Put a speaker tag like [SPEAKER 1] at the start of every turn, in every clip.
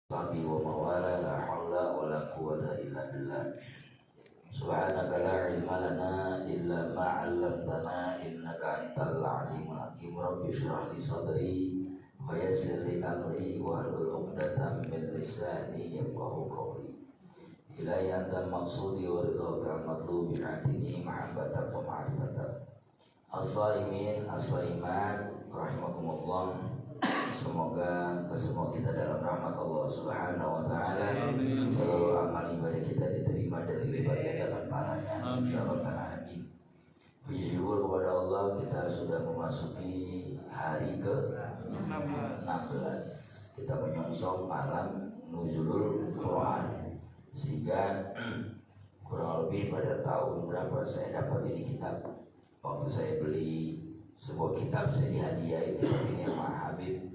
[SPEAKER 1] Sahbi wa mawala la hawla wa la quwwata illa billah. Subhanaka la ilma lana illa ma 'allamtana innaka antal alimul hakim. Rabbi shrah li sadri wa yassir li amri wa hlul 'uqdatam min lisani yafqahu qawli. Ilahi anta maqsudi wa ridhaka matlubi atini mahabbatan wa ma'rifatan. As-saimin as-saimat rahimakumullah. Semoga kesemua kita dalam rahmat Allah Subhanahu wa taala. Seluruh amal ibadah kita diterima dan dilipat gandakan pahalanya. Ya rabbal alamin. Puji syukur kepada Allah, kita sudah memasuki hari ke-16. Kita menyongsong malam nuzulul Quran. Sehingga kurang lebih pada tahun berapa saya dapat ini kitab. Waktu saya beli sebuah kitab, saya dihadiahi kitab ini sama Habib,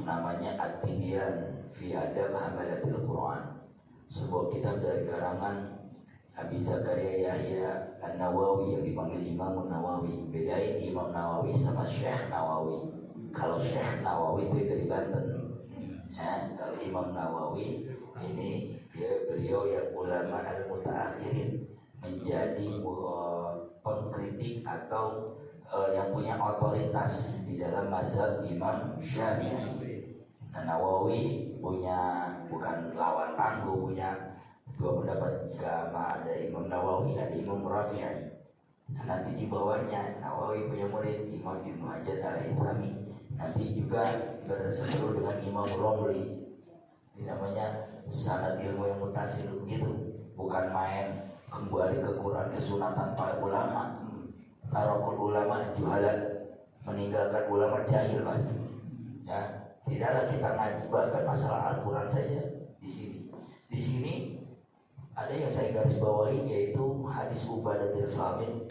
[SPEAKER 1] namanya At-Tibyan fi Adab Hamalatil Quran. Sebuah kitab dari karangan Abi Zakaria Yahya An-Nawawi yang dipanggil Imam Nawawi. Bedain Imam Nawawi sama Syekh Nawawi. Kalau Syekh Nawawi itu dari Banten, ya, kalau Imam Nawawi ini beliau yang ulama al-mutaakhirin, menjadi pengkritik atau yang punya otoritas di dalam mazhab Imam Syafi'i. Nah, Nawawi punya, bukan lawan tangguh, punya dua pendapat. Jika ada Imam Nawawi, ada Imam Rafi'i. Nah, nanti di bawahnya Nawawi punya murid Imam Ibnu Hajar Al-Haythami. Nanti juga bersebut dengan Imam Romli. Ini namanya sanad ilmu yang mutasil begitu. Bukan main kembali ke Quran, ke sunatan para ulama. Tarakul ulama juhalan, meninggalkan ulama jahil pasti. Ya, tidaklah kita ngaji bahkan masalah Al-Quran saja di sini. Di sini ada yang saya garis bawahi, yaitu hadis Ubadah bin Samit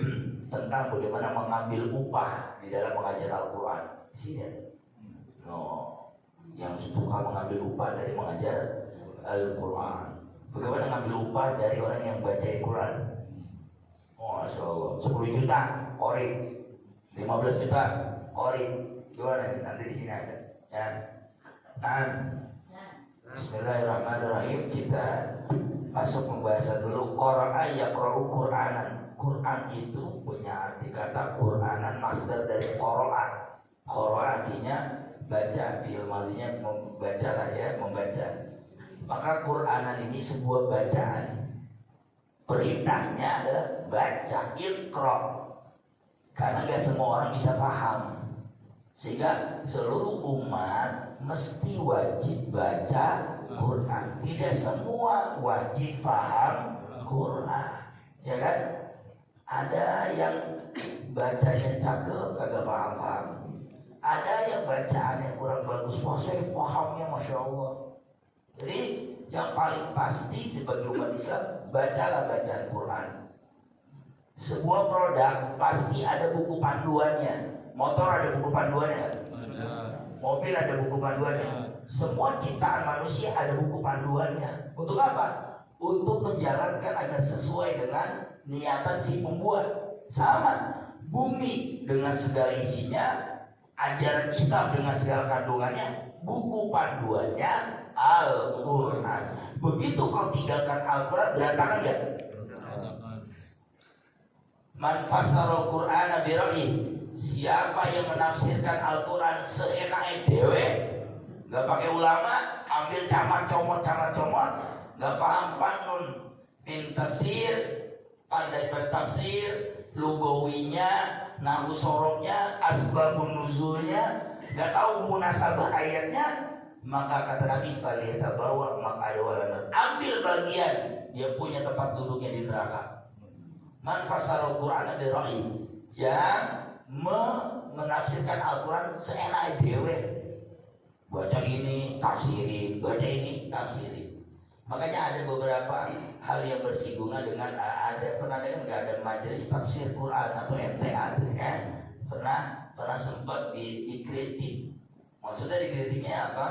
[SPEAKER 1] tentang bagaimana mengambil upah di dalam mengajar Al-Quran. Di sini ada. Yang suka mengambil upah dari mengajar Al-Quran. Bagaimana mengambil upah dari orang yang baca Al-Quran? Masya Allah, 10 juta ori, 15 juta ori. Gimana nih? Nanti di sini ada. Ya. Nah, Bismillahirrahmanirrahim. Kita masuk pembahasan dulu. Qara'a yaqra'u Qur'anan. Quran itu punya arti kata Qur'anan, masdar dari qara'a. Qara'a artinya baca, fi'il madhinya membaca lah ya, membaca. Maka Qur'anan ini sebuah bacaan. Perintahnya adalah baca, iqra. Karena gak semua orang bisa paham, sehingga seluruh umat mesti wajib baca Quran. Tidak semua wajib paham Quran, ya kan? Ada yang bacanya cakep, kagak paham-paham. Ada yang bacaannya kurang bagus, wah saya pahamnya Masya Allah. Jadi yang paling pasti bagi umat Islam, bacalah bacaan Quran. Sebuah produk pasti ada buku panduannya. Motor ada buku panduannya, mobil ada buku panduannya. Semua ciptaan manusia ada buku panduannya. Untuk apa? Untuk menjalankan agar sesuai dengan niatan si pembuat. Sama, bumi dengan segala isinya, ajaran Islam dengan segala kandungannya, buku panduannya Al-Quran. Begitu kau tinggalkan Al-Quran, berantakan gak? Man fassarul Qur'ana bira'ih. Siapa yang menafsirkan Al-Quran seenaknya dewe, gak pakai ulama, ambil camat comot, gak paham fannun min tafsir, pandai bertafsir, lugawinya, nahwu sorobnya, asbabun nuzulnya, gak tahu munasabah ayatnya, maka kata Nabi faliyatabawa maq'adahu, ambil bagian, dia punya tempat duduknya di neraka. Man fassarul Qur'ana bi ra'yi, yang menafsirkan Al-Quran seenaknya dewe, baca ini tafsiri, baca ini tafsiri. Makanya ada beberapa hal yang bersinggungan dengan, ada pernah dengar nggak ada majelis tafsir Quran atau MTA ya? Pernah sempat dikritik. Maksudnya dikritiknya apa?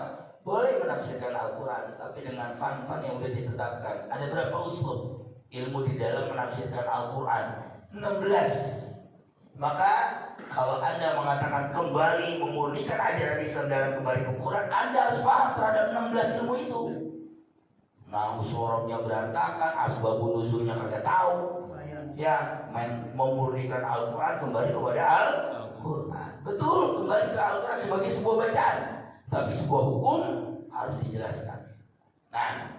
[SPEAKER 1] Boleh menafsirkan Al-Quran, tapi dengan fan-fan yang sudah ditetapkan. Ada berapa uslub ilmu di dalam menafsirkan Al-Quran? 16. Maka kalau Anda mengatakan kembali memurnikan ajaran Islam dalam kembali ke Quran, Anda harus paham terhadap 16 ilmu itu. Nah, suaranya berantakan, asbabun nuzulnya kagak tahu. Ya, memurnikan Al-Quran kembali kepada Al-Quran. Betul, kembali ke Al-Quran sebagai sebuah bacaan, tapi sebuah hukum harus dijelaskan. Nah,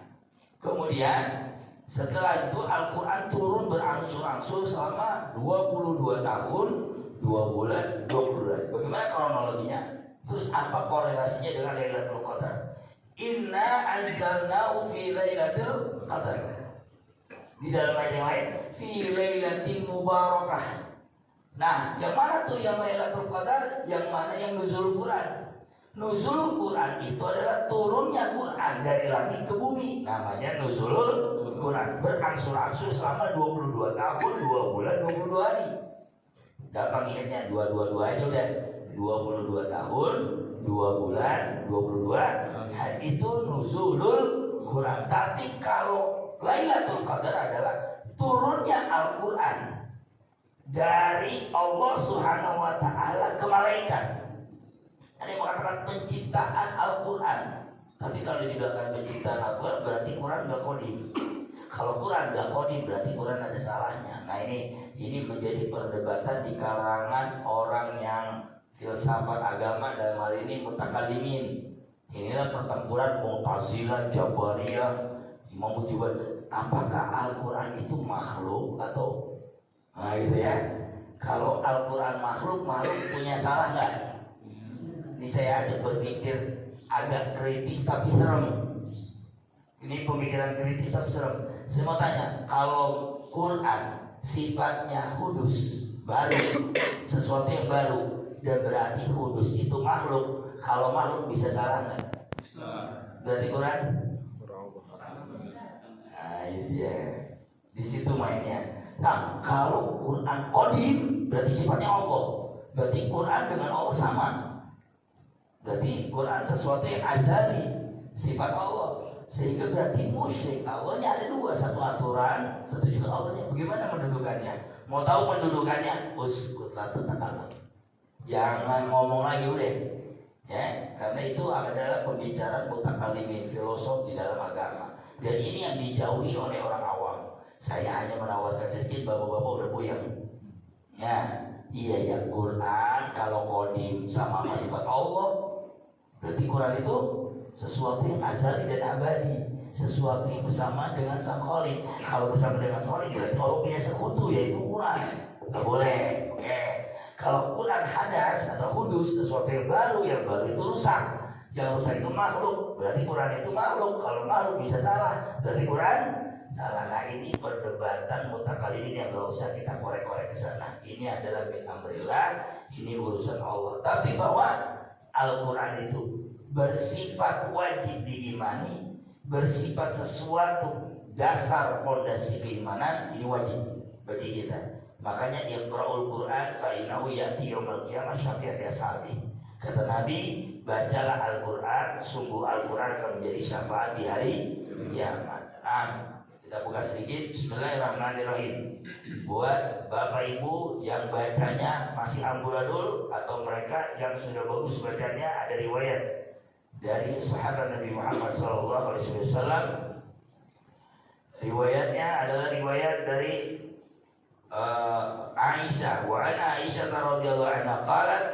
[SPEAKER 1] kemudian setelah itu Al-Quran turun berangsur-angsur selama 22 tahun, 2 bulan, 20 hari. Bagaimana kronologinya? Terus apa korelasinya dengan Lailatul Qadar? Inna anzalnahu fi Lailatul Qadar. Di dalam ayat yang lain, fi lailatin mubarakah. Nah, yang mana tuh yang Lailatul Qadar? Yang mana yang nuzul Quran? Nuzul Quran itu adalah turunnya Quran dari langit ke bumi. Namanya nuzul Quran. Berangsur-angsur selama 22 tahun, 2 bulan, 22 hari. Gampang ingatnya, 222 aja udah. 22 tahun, 2 bulan, 22 hari itu nuzulul Quran. Tapi kalau Lailatul Qadar adalah turunnya Al-Quran dari Allah Subhanahu wa Ta'ala ke malaikat. Ada yang mengatakan penciptaan Al-Quran. Tapi kalau di belakang penciptaan Al-Quran berarti Quran gak kodim. Kalau Quran gak kodim berarti Quran ada salahnya. Nah ini menjadi perdebatan di kalangan orang yang filsafat agama, dalam hal ini mutakallimin. Inilah pertempuran Mu'tazilah, Jabariyah, Imam Mujibah. Apakah Al-Quran itu makhluk atau gitu ya? Kalau Al-Quran makhluk punya salah nggak? Ini saya ajak berpikir agak kritis tapi serem. Ini pemikiran kritis tapi serem. Saya mau tanya, kalau Quran sifatnya hudus, baru, sesuatu yang baru, dan berarti hudus itu makhluk. Kalau makhluk bisa salah nggak? Bisa. Berarti Quran? Nah iya, di situ mainnya. Nah kalau Quran qadim berarti sifatnya Allah. Berarti Quran dengan Allah sama. Berarti Quran sesuatu yang azali, sifat Allah. Sehingga berarti musyrik. Allahnya ada dua, satu aturan, satu juga Allahnya. Bagaimana mendudukannya? Mau tahu mendudukannya? Uskutlah tentang. Jangan ngomong lagi udah. Ya, karena itu adalah pembicaraan mutakallimin, filosof di dalam agama. Dan ini yang dijauhi oleh orang awam. Saya hanya menawarkan sedikit, bapak-bapak udah puyeng. Ya, iya ya, Quran kalau qadim sama sifat Allah, berarti Quran itu sesuatu yang azali dan abadi, sesuatu yang bersama dengan Sang Khalik. Kalau bersama dengan Sang Khalik berarti Allah punya sekutu, yaitu Quran. Nggak boleh. Oke. Kalau Quran hadas atau hudus, sesuatu yang baru itu rusak. Yang rusak itu makhluk, berarti Quran itu makhluk. Kalau makhluk bisa salah, berarti Quran salah. Nah ini perdebatan mutakallimin yang gak usah kita korek-korek ke sana. Ini adalah min amrillah, ini urusan Allah. Tapi bahwa Al-Quran itu bersifat wajib diimani, bersifat sesuatu dasar pondasi keimanan, ini wajib bagi kita. Makanya iqra'ul Quran fa innahu ya'ti yaumil qiyamah syafi'an li ashabi. Kata Nabi, bacalah Al-Quran, sungguh Al-Quran akan menjadi syafaat di hari kiamat. Kita buka sedikit. Bismillahirrahmanirrahim. Buat bapak ibu yang bacanya masih amburadul atau mereka yang sudah bagus bacanya, ada riwayat dari sahabat Nabi Muhammad SAW. Riwayatnya adalah riwayat dari Aisyah. Wa an Aisyah radhiyallahu anha qalat,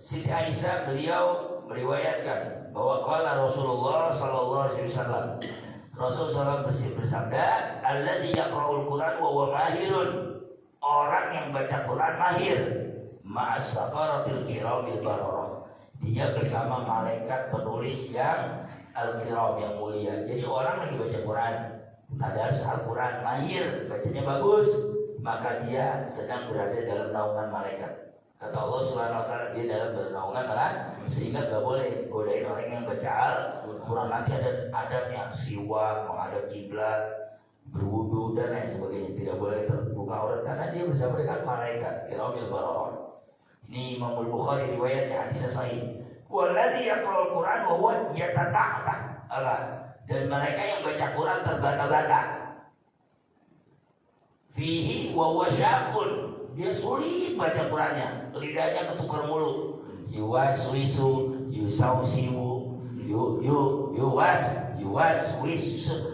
[SPEAKER 1] Siti Aisyah beliau meriwayatkan bahwa qala Rasulullah sallallahu alaihi wasallam, Rasulullah bersabda, alladzi yaqra'ul Qur'an wa huwa mahirun, orang yang baca Quran mahir, ma'as safaratil kiramil bararah, dia bersama malaikat penulis yang al-kiram, yang mulia. Jadi orang lagi baca Quran, tadarus Al-Quran, mahir, bacanya bagus, maka dia sedang berada dalam naungan malaikat. Kata Allah Subhanahu wa Ta'ala, dia dalam bernaungan malaikat, sehingga gak boleh godain orang yang baca Al-Quran. Nanti ada adabnya, siwak, menghadap kiblat, berwudu dan lain sebagainya. Tidak boleh terbuka aurat karena dia bersama dengan malaikat kiramil bararah. Ini Imam Bukhari riwayatnya, hadisnya sahih. Walladzi yaqra'ul Quran wa huwa yatata'ta. Dan mereka yang baca Quran terbata-bata. Fihi wa huwa syaqun, Dia sulit baca Qurannya, lidahnya ketukar mulu. Yuwaswisu, yusausiwu,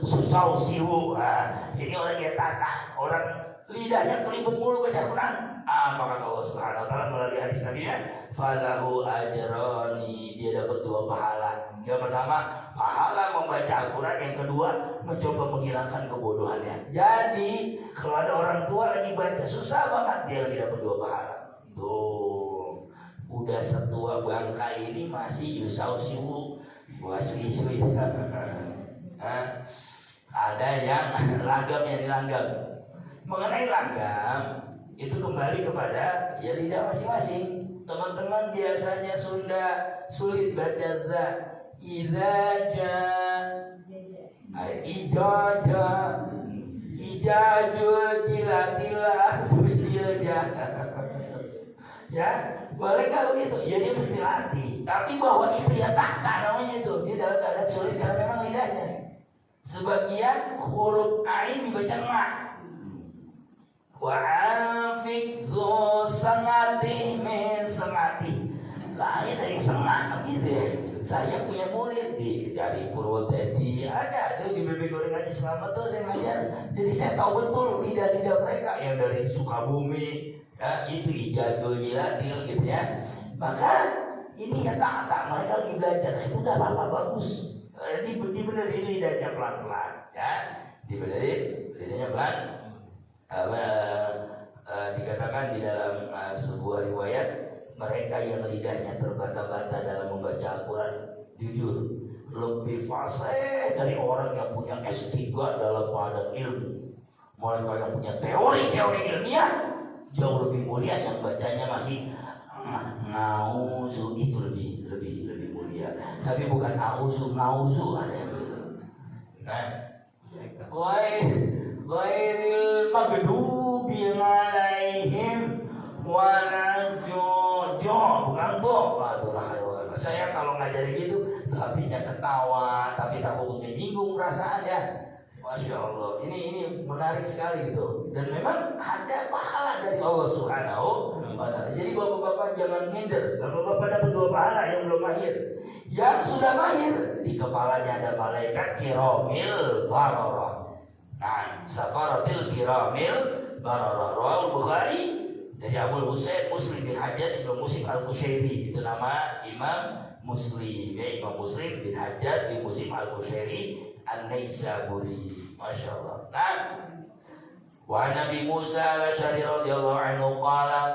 [SPEAKER 1] susausiwu. Ini orang yang tata, orang lidahnya kelibet mulu baca Quran. Maka Allah Subhanahu wa taala melalui hadis Nabi-nya, falahu ajrani, dia dapat 2 pahala. Yang pertama, pahala membaca Al-Quran. Yang kedua, mencoba menghilangkan kebodohannya. Jadi, kalau ada orang tua lagi baca susah banget, dia lagi dapat 2 pahala. Tuh, udah setua bangka ini masih yusausiwu, waswiswi. Ada yang langgam yang dilanggam. Mengenai langgam, itu kembali kepada ya lidah masing-masing. Teman-teman biasanya Sunda sulit baca za, izaja, ijaja, ijajul jilatilah bujilja. Ya, boleh kalau gitu. Ya dia mesti latih. Tapi bahwa itu ya tak namanya itu. Dia dalam keadaan sulit karena memang lidahnya. Sebagian huruf ain dibaca ngah. Wa anfik zu sengati min sengati. Lain dari sengah gitu ya. Saya punya murid dari Purwodadi, ada di BB Goreng Haji Selamat tuh saya ngajar. Jadi saya tahu betul lidah-lidah mereka yang dari Sukabumi, ya, itu Ijadul Jiladil gitu ya. Maka ini ya tak mereka lagi belajar. Itu udah apa bagus. Dibenerin lidahnya pelan-pelan, ya. Dibenerin lidahnya pelan. Dikatakan di dalam sebuah riwayat, mereka yang lidahnya terbata-bata dalam membaca Al-Quran, jujur lebih fasih dari orang yang punya S3 dalam padan ilmu. Mereka yang punya teori-teori ilmiah jauh lebih mulia, yang bacanya masih ngauzu, itu lebih mulia. Tapi bukan auzu, ngauzu ada yang begitu. Ghairil maghdubi alaihim walajojo, bukan do. Saya kalau ngajarin gitu, tapinya ketawa, tapi takutnya menyinggung perasaan ya. Masya Allah, ini menarik sekali gitu. Dan memang ada pahala dari Allah Subhanahu wa ta'ala. Jadi bapak-bapak jangan minder. Bapak-bapak dapat 2 pahala yang belum mahir. Yang sudah mahir, di kepalanya ada malaikat kiramil bararah. Nah, safaratil kiramil bararah. Rawal Bukhari dari Abu Husain Muslim bin Hajjaj bin Muslim Al-Qushairi. Itu nama Imam Muslim, ya, Imam Muslim bin Hajjaj bin Muslim Al-Qushairi An-Naisaburi. Masya Allah. Nah, wa Nabi Musa al-Asy'ari radhiyallahu anhu qala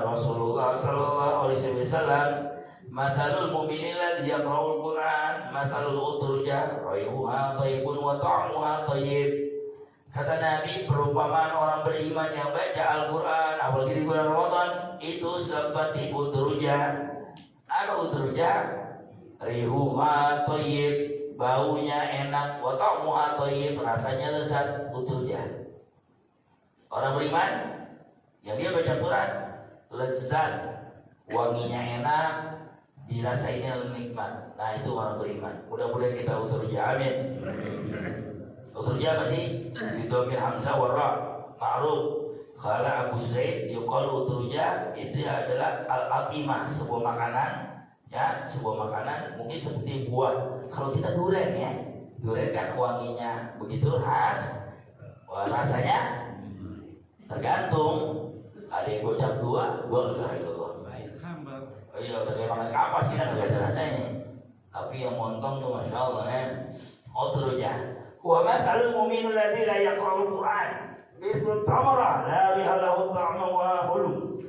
[SPEAKER 1] Rasulullah sallallahu alaihi wasallam, mathalul mu'mini alladhi yaqra'ul Qur'an masalul uturja rayuha thayyibun wa ta'muha thayyib. Kata Nabi, perumpamaan orang beriman yang baca Al-Quran apalagi di bulan Ramadan itu seperti utruja. Apa utruja? Rihuha thayyib, baunya enak, wa ta'muha thayyib, rasanya lezat. Utruja. Orang beriman yang dia baca Quran lezat, wanginya enak, dirasainnya nikmat. Nah, itu orang beriman. Mudah-mudahan kita utruja. Amin. Utruja apa sih? Didomir hamzah warra ma'ruf. Kala Abu Zaid yuqal utruja itu adalah al-atimah, sebuah makanan, ya, sebuah makanan mungkin seperti buah. Kalau kita duren ya, duren kan wanginya begitu khas. Wah, rasanya tergantung. Ada yang gocap 2, la ilallah. Oh iya, udah kayak makan kapas kita nggak ada rasanya. Tapi yang montong tuh masya Allah ya. Utruja. Wa masalul mu'minul ladzi la yaqra'ul Qur'an mislu tamara la rihalahu ta'mu wa hulu.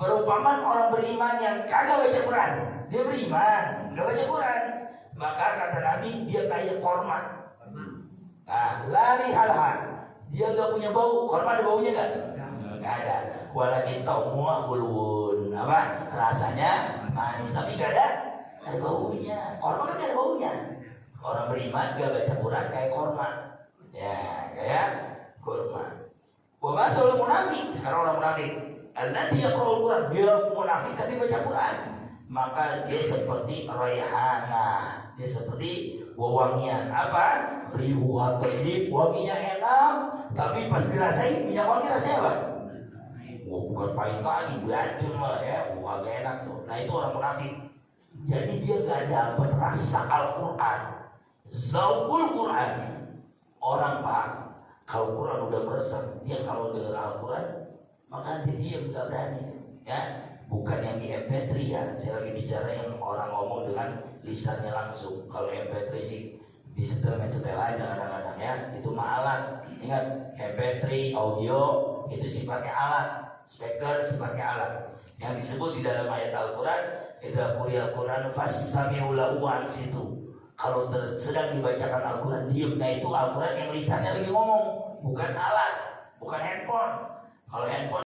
[SPEAKER 1] Perumpamaan orang beriman yang kagak baca Quran. Dia beriman, enggak baca Quran. Maka kata Nabi, dia kayak korma. Nah, lari hal-hal. Dia enggak punya bau. Korma ada baunya enggak? Enggak ada. Walakin ta'mu wa hulun. Apa? Rasanya manis tapi enggak ada baunya. Korma kan enggak ada baunya. Orang beriman gak baca Quran kayak korma, ya, kayak korma. Wa masul munafik, sekarang orang munafik, alladzi yaqra'ul Quran, dia munafik tapi baca Quran, maka dia seperti raihana, dia seperti wewangian. Apa? Rihuha thayyib, wanginya enak, tapi pas dirasain minyak wangi rasanya apa? Wah, bukan pahit lagi, beracun malah ya, wah gak enak tuh. Nah itu orang munafik. Jadi dia gak dapat rasa Al-Quran, Zaukul Quran. Orang Pak, kalau Quran udah meresap, dia kalau dengar Al-Quran, maka dia diam, gak berani ya. Bukan yang di MP3 ya, saya lagi bicara yang orang ngomong dengan lisannya langsung. Kalau MP3 sih disetel aja kadang-kadang ya, itu mah alat. Ingat, MP3 audio itu sifatnya alat, speaker sifatnya alat. Yang disebut di dalam ayat Al-Quran, idza quri'al Quran fastami'u lahu wa ansitu. Kalau sedang dibacakan Al-Quran, diam. Nah itu Al-Quran yang lisannya lagi ngomong, bukan alat, bukan handphone. Kalau handphone